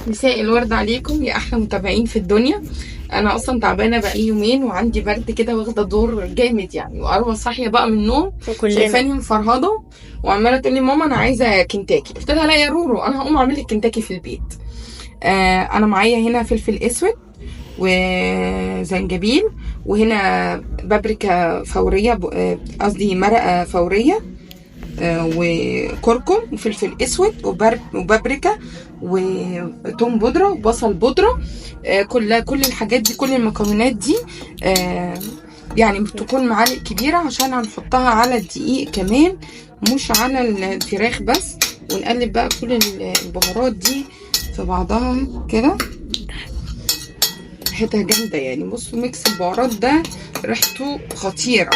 مساء الورد عليكم يا احلى متابعين في الدنيا. انا اصلا تعبانه بقالي يومين وعندي برد كده واخده دور جامد يعني، واروى صاحيه بقى من النوم كلنا. شايفاني مفرهده وعماله تقول لي ماما انا عايزه كنتاكي. قلت لها لا يا رورو انا هقوم اعمل لك كنتاكي في البيت. انا معايا هنا فلفل اسود وزنجبيل، وهنا بابريكا فوريه، قصدي مرقه فوريه، وكركم وفلفل اسود وبابريكا وتوم بودره وبصل بودره. كل الحاجات دي، كل المكونات دي يعني بتكون معالق كبيره عشان هنحطها على الدقيق كمان، مش على الفراخ بس. ونقلب بقى كل البهارات دي في بعضها كده، ريحتها جامده يعني. بصوا ميكس البهارات ده ريحته خطيره.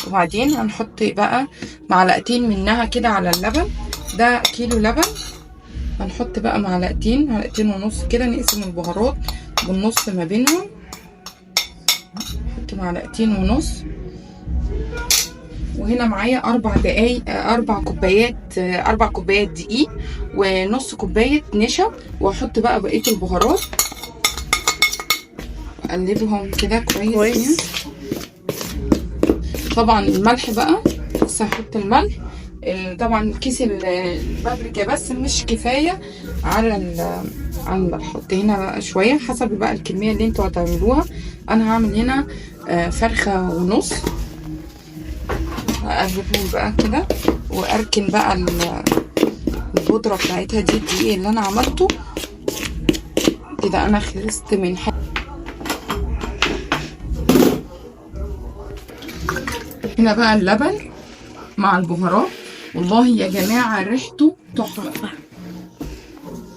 وبعدين هنحط بقى معلقتين منها كده على اللبن، ده كيلو لبن. هنحط بقى معلقتين ونص كده، نقسم البهارات بالنص ما بينهم. نحط معلقتين ونص. وهنا معايا 4 كوبايات دقيق ونص كوباية نشا، واحط بقى بقية البهارات اقلبهم كده كويس. طبعا الملح بقى لسه هحط الملح. طبعا كيس البابريكا بس مش كفايه على الملح، حط هنا بقى شويه حسب بقى الكميه اللي انتوا هتعملوها. انا هعمل هنا فرخه ونص. اقلبهم بقى كده واركن بقى البودره بتاعتها دي، الدقيق اللي انا عملته كده. انا خلصت من هنا بقى اللبن مع البهارات. والله يا جماعه ريحته تحفه.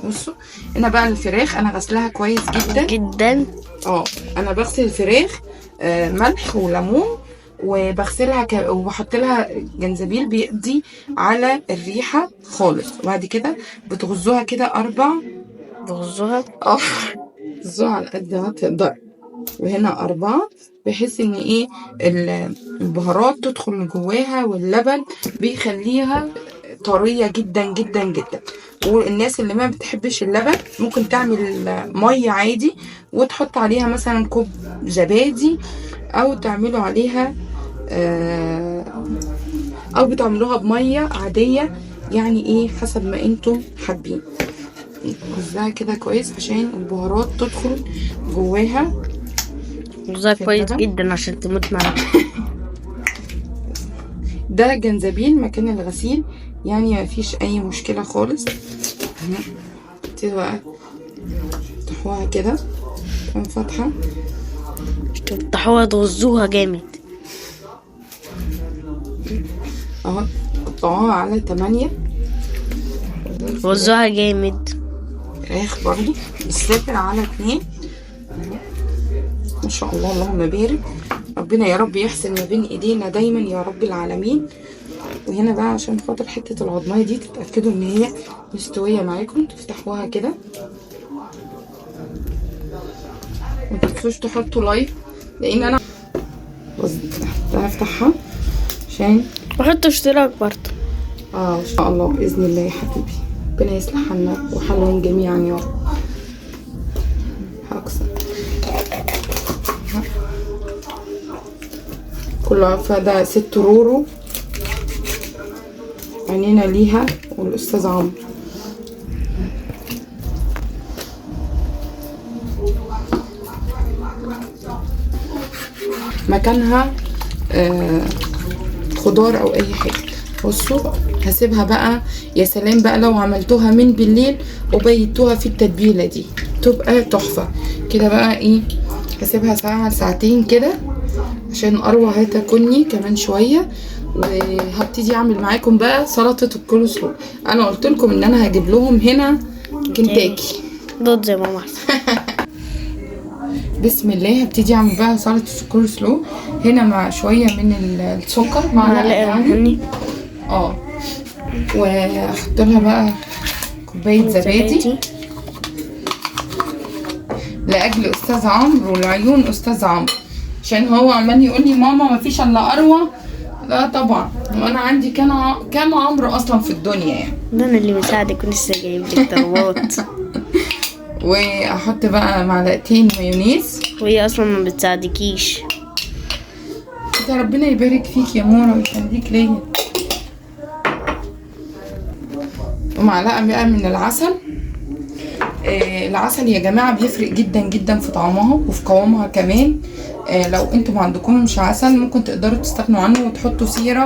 بصوا هنا بقى الفراخ انا غسلها كويس جدا. انا بغسل الفراخ ملح وليمون، وبغسلها وبحط لها جنزبيل بيقضي على الريحه خالص. وبعد كده بتغزوها كده 4. بغزوها غزوها على قد ما تقدر. وهنا 4 بحيث ان ايه البهارات تدخل جواها، واللبن بيخليها طريه جدا جدا جدا. والناس اللي ما بتحبش اللبن ممكن تعمل ميه عادي وتحط عليها مثلا كوب زبادي، او تعملوا عليها او بتعملوها بميه عاديه، يعني ايه حسب ما انتم حابين. نغزها كده كويس عشان البهارات تدخل جواها. غزها كويس جدا عشان تموت معاك. ده جنزبيل مكان الغسيل، يعني مفيش اي مشكله خالص. تبتدوا بقى تفتحوها كده من فتحه، تفتحوها تغزوها جامد اهو. قطعوها على 8. غزوها جامد. فراخ برضو السافر على 2. ما شاء الله اللهم بارك. ربنا يا رب يحسن ما بين ايدينا دايما يا رب العالمين. وهنا بقى عشان خاطر حته العضمايه دي تتاكدوا ان هي مستويه معاكم، تفتحوها كده. ما تنسوش تحطوا لايك، لان انا هفتحها عشان وحطوا اشتراك برضه. ان شاء الله باذن الله يا حبيبي. ربنا يصلح حالنا وحالهم جميعا يا رب. هكسر كل عفة. ده 6 رورو، عينينا ليها والاستاذ عمرو. مكانها خضار او اي حاجه. بصوا هسيبها بقى. يا سلام بقى لو عملتوها من بالليل وبيتوها في التتبيله دي تبقى تحفه كده. بقى ايه، هسيبها ساعه ساعتين كده عشان اروى هتاكلني كمان شويه. وهبتدي اعمل معاكم بقى سلطه الكولسلو. انا قلت لكم ان انا هجيب لهم هنا كنتاكي ضد زي ماما. بسم الله. هبتدي اعمل بقى سلطه الكولسلو هنا مع شويه من السكر، معلقه يعني. واحط لها بقى كوبايه زبادي لاجل استاذ عمرو ولعيون استاذ عمرو، عشان هو عمال يقول لي ماما مفيش الا اروى. لا طبعا وانا عندي كام عمرو اصلا في الدنيا يعني. ده انا اللي مساعدك ولسه جايب لك طلبات. واحط بقى معلقتين مايونيز. وهي اصلا ما بتساعدكيش. ده ربنا يبارك فيك يا مورا ويخليك ليا. ومعلقه بقى من العسل. العسل يا جماعه بيفرق جدا جدا في طعمها وفي قوامها كمان. لو انتوا ما عندكمش عسل ممكن تقدروا تستغنوا عنه وتحطوا سيرة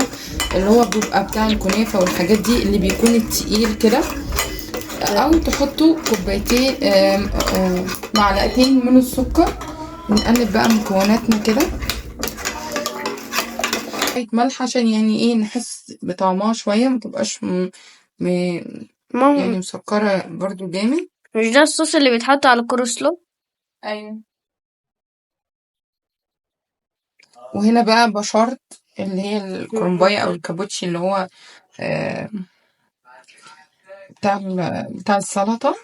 اللي هو بيبقى بتاع الكنافه والحاجات دي اللي بيكون التقيل كده، او تحطوا كوبايتين معلقتين من السكر. ونقلب بقى مكوناتنا كده شويه ملح عشان يعني ايه نحس بطعمها شويه، ما تبقاش يعني مسكره برضو جامد. مش ده الصوص اللي بيتحط على الكروسلو؟ ايوه. وهنا بقى بشرت اللي هي الكرنبايه او الكابوتشي اللي هو آه بتاع السلطه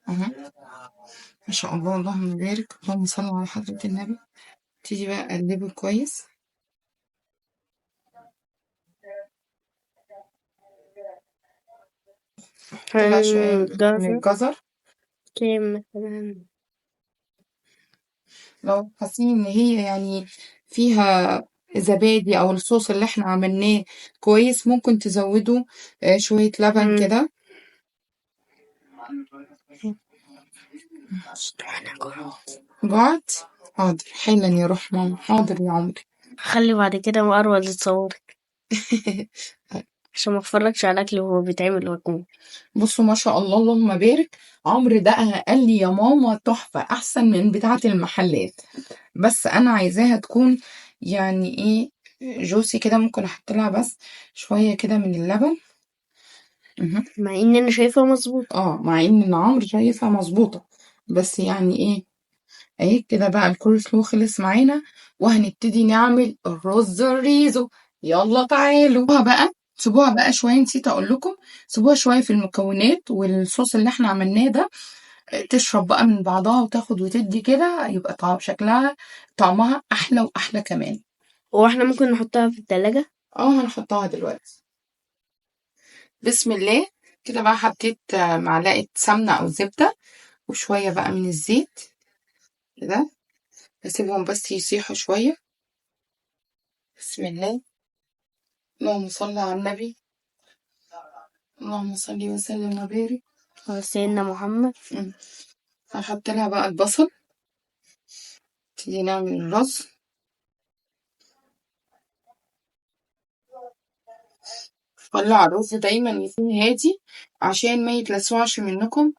اهو. ما شاء الله اللهم بارك اللهم صل على حضرة النبي. تيجي بقى اقلبه كويس. طلع شوية من الجزر مثلا لو حاسين ان هي يعني فيها زبادي او الصوص اللي احنا عملناه كويس ممكن تزودوا شوية لبن كده. جعت؟ حاضر حالا يا روح ماما، حاضر يا عمري. خلي بعد كده مروة تصورك عشان ما اتفرجش على الاكل وهو بيتعمل واكل. بصوا ما شاء الله اللهم بارك. عمرو ده قال لي يا ماما تحفة احسن من بتاعة المحلات، بس انا عايزاها تكون يعني ايه جوسي كده. ممكن احط لها بس شوية كده من اللبن. مع ان انا شايفها مظبوط. مع ان عمرو شايفها مظبوطة، بس يعني ايه اهي كده بقى. الكول سلو خلص معانا وهنبتدي نعمل الرز الريزو. يلا تعالوا سيبوها بقى شوية. نسيت اقول لكم سيبوها شوية في المكونات والصوص اللي احنا عملناه ده تشرب بقى من بعضها وتاخد وتدي كده، يبقى شكلها طعمها احلى واحلى كمان. واحنا ممكن نحطها في التلاجة. هنحطها دلوقتي. بسم الله. كده بقى حطيت معلقة سمنة او زبدة وشوية بقى من الزيت كده. اسيبهم بس يسيحوا شوية. بسم الله. اللهم صل على النبي. اللهم صل وسلم وبارك على سيدنا محمد. هحط لها بقى البصل. نبتدي نعمل الرز. ولع الرز دايما يكون هادي عشان ما يتلسعش منكم.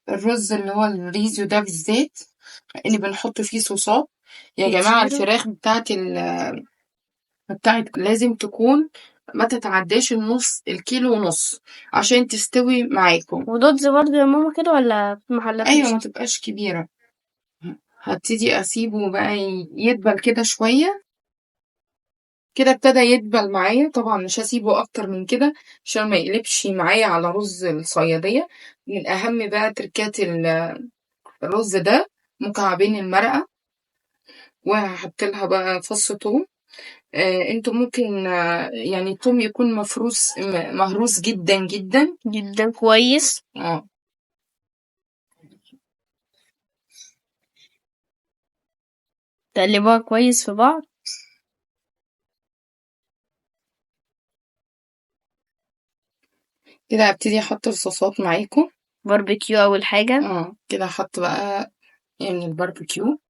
الرز اللي هو الريزو ده بالذات اللي بنحط فيه صوصات يا جماعة. الفراخ بتاعت لازم تكون ما تتعداش الكيلو ونص عشان تستوي معاكم. ودودز برضه يا ماما كده ولا في محلات؟ ايوه ما تبقاش كبيرة. هبتدي اسيبه بقى يدبل كده شوية. كده ابتدى يدبل معايا. طبعا مش هسيبه اكتر من كده عشان ما يقلبش معايا على رز الصيادية. من اهم بقى تركات الرز ده مكعبين المرقة. وهحط لها بقى فص ثوم. انتوا ممكن يعني الثوم يكون مهروس جدا جدا جدا كويس. تقلبوها كويس في بعض. كده ابتدي احط الصوصات معاكم. باربيكيو اول حاجة. كده احط بقى يعني الباربيكيو.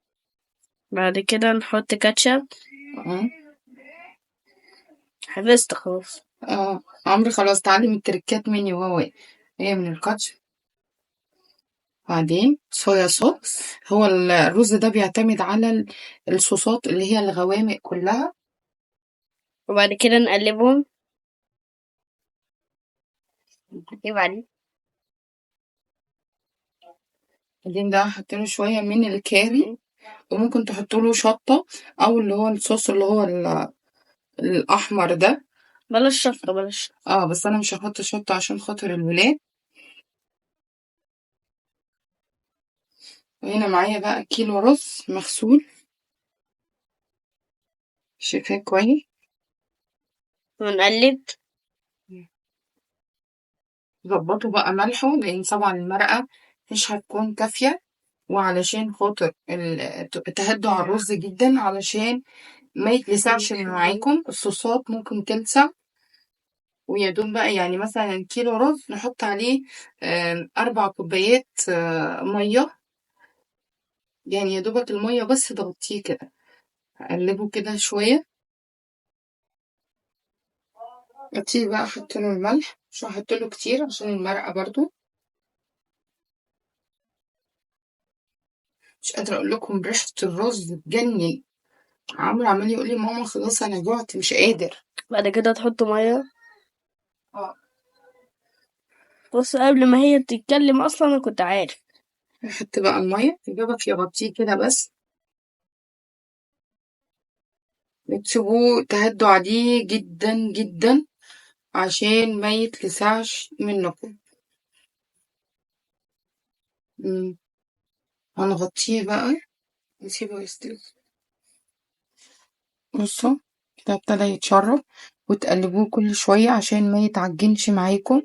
بعد كده نحط كاتشب. حفظت خلاص. عمري خلاص اتعلم التركات مني وهو هي من الكاتشب. بعدين صويا صوص. هو الرز ده بيعتمد على الصوصات اللي هي الغوامق كلها. وبعد كده نقلبهم. بعدين ده هحطله شوية من الكاري. وممكن تحطوا له شطة او اللي هو الصوص اللي هو الاحمر ده. بلاش شطة بلاش. بس انا مش هحط شطة عشان خاطر الولاد. وهنا معايا بقى كيلو رز مغسول. شايفاه كويس. ونقلب. ظبطوا بقى ملحه، لان طبعا المرقه مش هتكون كافيه، وعلشان خاطر تهدوا على الرز جدا علشان ما يتلسعش من معاكم. الصوصات ممكن تلسع، ويا دوب بقى يعني مثلا كيلو رز نحط عليه 4 كوبايات ميه، يعني يا دوبك الميه بس تغطيه كده. اقلبه كده شويه، ابتدي بقى احط له الملح، مش هحط له كتير عشان المرقه برضو. مش قادره اقول لكم ريحه الرز تجنن. عمرو عمال يقول لي ماما خلاص انا جوعت مش قادر. بعد كده تحط ميه. اه بص، قبل ما هي تتكلم اصلا انا كنت عارف. احط بقى الميه يا دوبك يغطيه كده بس، تسيبوه تهدوا عليه جدا جدا عشان ما يتلسعش منكم. هنغطيه بقى نسيبه يستوي. بصوا كده ابتدى يتشرب، وتقلبوه كل شوية عشان ما يتعجنش معاكم.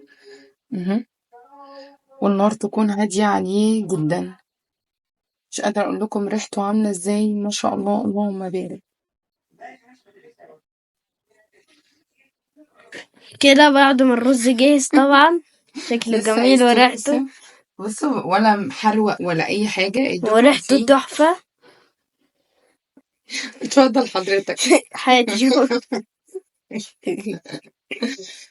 والنار تكون هادية عليه جدا. مش قادرة اقول لكم ريحته عاملة ازاي، ما شاء الله اللهم بارك. كده بعد ما الرز جاهز طبعا شكله لسه جميل هيستوي. وريحته. بصوا ولا محروق ولا اي حاجة، الدوب وريحته فيه. تحفة. اتفضل حضرتك. حياتي.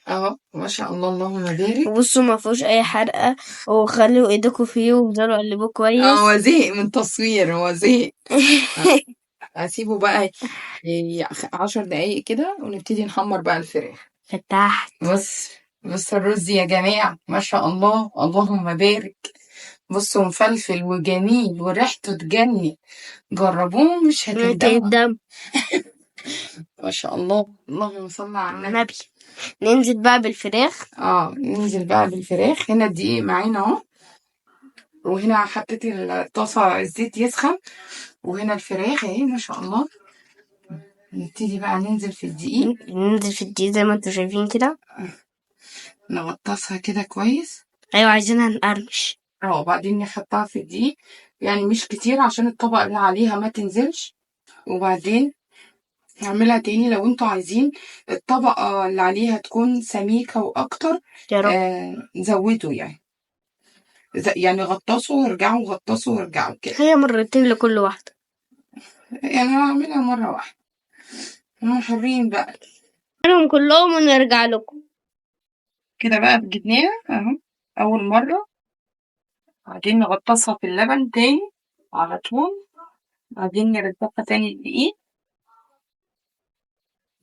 اهو ما شاء الله اللهم بارك. بصوا ما فيهوش اي حرقة، وخلوا ايدكم فيه وفضلوا قلبوه كويس. هو زهق من تصوير، هو زهق. اسيبه بقى 10 دقايق كده ونبتدي نحمر بقى الفراخ. فتحت. بص الرز يا جماعة ما شاء الله اللهم بارك. بصوا مفلفل وجميل وريحته تجنن، جربوه مش هتندموا. الدم. ما شاء الله اللهم صل على النبي. النبي. ننزل بقى بالفراخ. ننزل بقى بالفراخ. هنا الدقيق معانا اهو، وهنا حطيت الطاسة الزيت يسخن، وهنا الفراخ اهي ما شاء الله. نبتدي بقى ننزل في الدقيق. ننزل في الدقيق زي ما انتوا شايفين كده. نغطسها كده كويس. ايوه عايزينها نقرمش. وبعدين نحطها في الدقيق، يعني مش كتير عشان الطبق اللي عليها ما تنزلش. وبعدين نعملها تاني لو انتوا عايزين الطبقة اللي عليها تكون سميكة واكتر. يا رب. زودوا يعني، يعني غطسوا وارجعوا غطسوا وارجعوا كده. هي مرتين لكل واحدة. يعني هعملها مرة واحدة، هم حرين بقى. نعملهم كلهم ونرجع لكم. كده بقى جبناها اهو اول مرة. بعدين نغطسها في اللبن تاني على طول، بعدين نرجعها تاني الدقيق.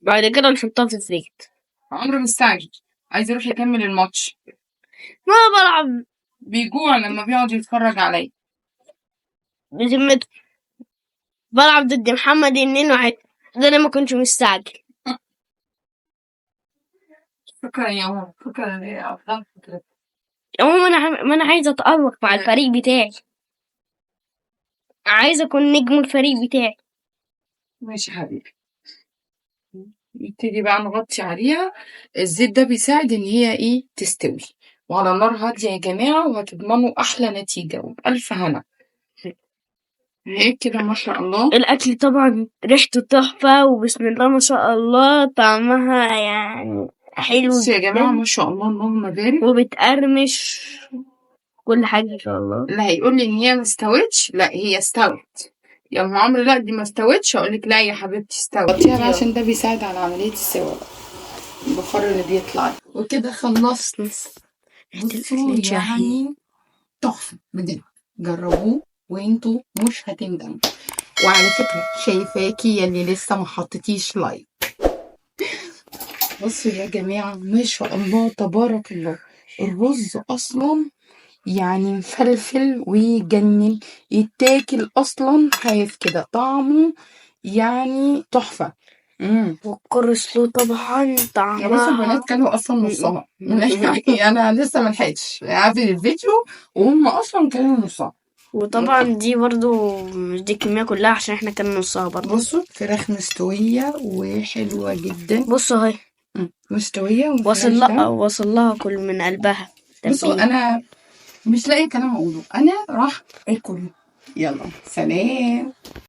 بعد كده نحطها في الزيت. عمرو مستعجل عايز يروح يكمل الماتش. ما بلعب. بيجوع لما بيقعد يتفرج عليا. بذمته بلعب ضد محمد النين وعد. ده انا ما كنتش مستعجل. شكرا يا عمر، شكرا يا أفضل. عموما ما انا عايزه اتألق مع الفريق بتاعي. عايزه اكون نجم الفريق بتاعي. ماشي حبيبي. نبتدي بقى نغطي عليها. الزيت ده بيساعد ان هي تستوي، وعلى نار هادية يا جماعة، وهتضمنوا احلى نتيجة وبألف هنا. هيك كده ما شاء الله. الاكل طبعا ريحته تحفه، وبسم الله ما شاء الله طعمها يعني حلو يا جماعة جدا. ما شاء الله اللهم بارك. وبتقرمش كل حاجه ان شاء الله. اللي هيقول لي ان هي ما استوتش، لا هي استوت. يا ام عمرو لا دي ما استوتش، اقول لك لا يا حبيبتي استوت. غطيها بقى عشان ده بيساعد على عملية السوا بقى، البخار اللي بيطلع. وكده خلصت. بصوا يعني تحفة بجد، جربوه وانتوا مش هتندموا. وعلى فكرة شايفاكي يلي لسه ما حطيتيش لايك. بصوا يا جماعة ما شاء الله تبارك الله، الرز اصلا يعني مفلفل ويجنن، يتاكل اصلا خايف كده، طعمه يعني تحفة. والكرسلو طبعا يا بس طعمها. البنات كانوا اصلا نصها يعني انا لسه ملحقتش اقفل الفيديو وهم اصلا كانوا نصها. وطبعا دي برضو مش دي الكمية كلها عشان احنا كان نصها برضو. بصوا فراخ مستوية وحلوة جدا. بصوا اهي مستوية وصل لها كل من قلبها. بصوا انا مش لاقي كلام اقوله، انا راح اكل. يلا سلام.